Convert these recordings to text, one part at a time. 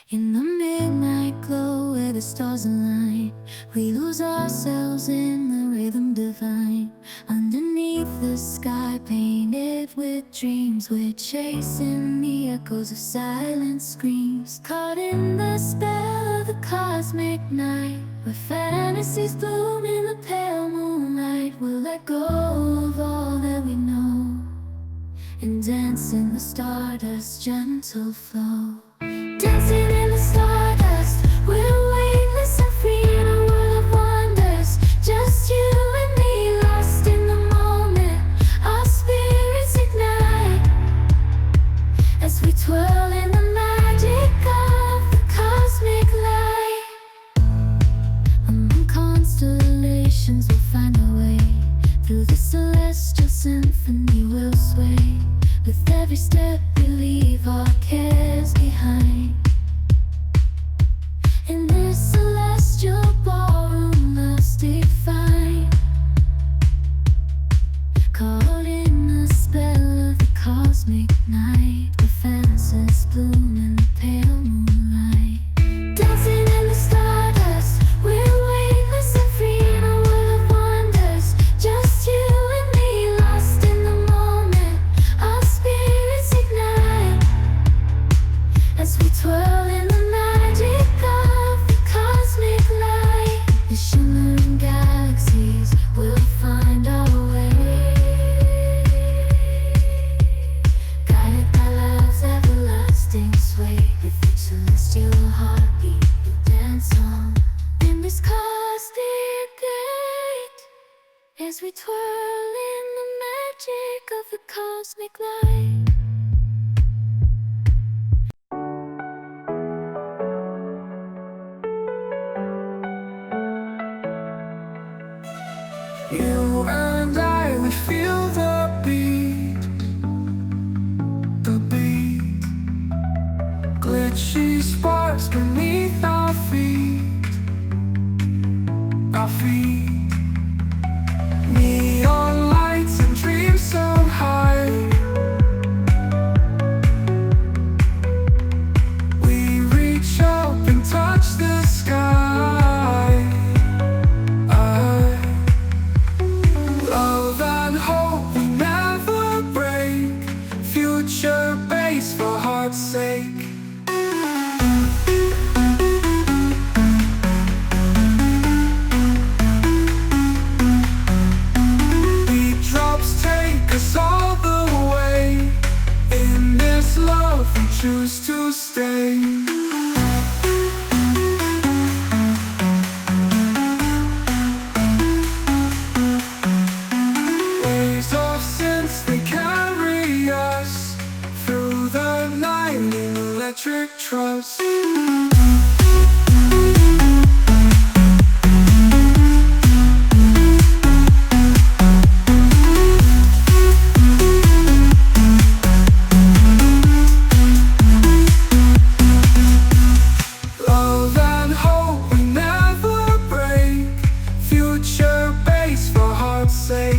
In the midnight glow where the stars align, we lose ourselves in the rhythm divine. Underneath the sky painted with dreams, we're chasing the echoes of silent screams. Caught in the spell of the cosmic night, where fantasies bloom in the pale moonlight. We'll let go of all that we know and dance in the stardust's gentle flow. Dancing in the stardust, we're weightless and free in a world of wonders. Just you and me, lost in the moment. Our spirits ignite as we twirl in the magic of the cosmic light. Among constellations we'll find our way. Through the celestial symphony we'll sway. With every step we leave our cares behind. In this celestial ballroom love's defined. Caught in the spell of the cosmic night, where fantasies bloom in the pale moonlight. Dancing in the stardust, we're weightless and free in a world of wonders. Just you and me, lost in the moment. Our spirits ignite as we twirl in the magic of the cosmic light. The shimmering galaxies will find our way, guided by love's everlasting sway. With each celestial heartbeat we dance on in this cosmic gate, as we twirl in the magic of the cosmic light. You and I, we feel the beat, the beat. Glitchy sparks beneath our feet, our feet. Neon lights and dreams so high. We reach up and touch the sky. Love and hope will never break. Future base for heart's sake. Beat drops take us all the way. In this love we choose to stay. Waves of sense, they carry us through the night in electric trust. Love and hope will never break. Future base for heart's sake.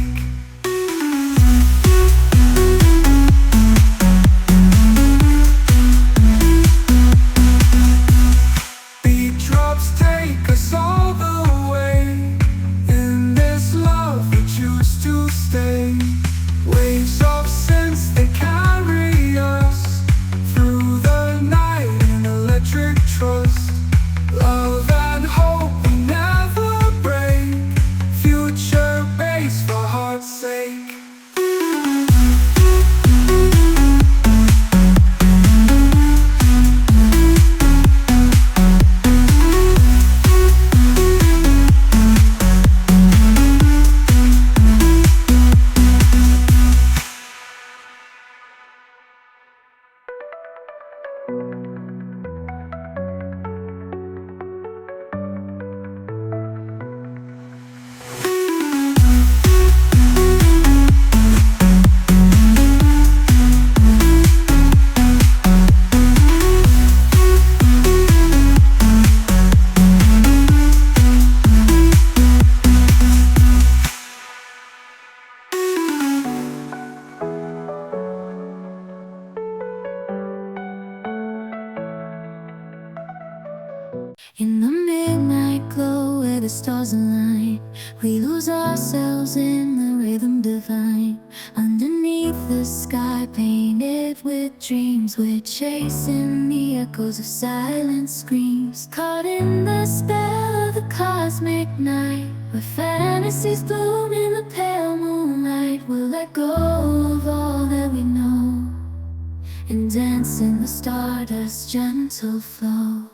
In the midnight glow where the stars align, we lose ourselves in the rhythm divine. Underneath the sky painted with dreams, we're chasing the echoes of silent screams. Caught in the spell of the cosmic night, where fantasies bloom in the pale moonlight. We'll let go of all that we know and dance in the stardust's gentle flow.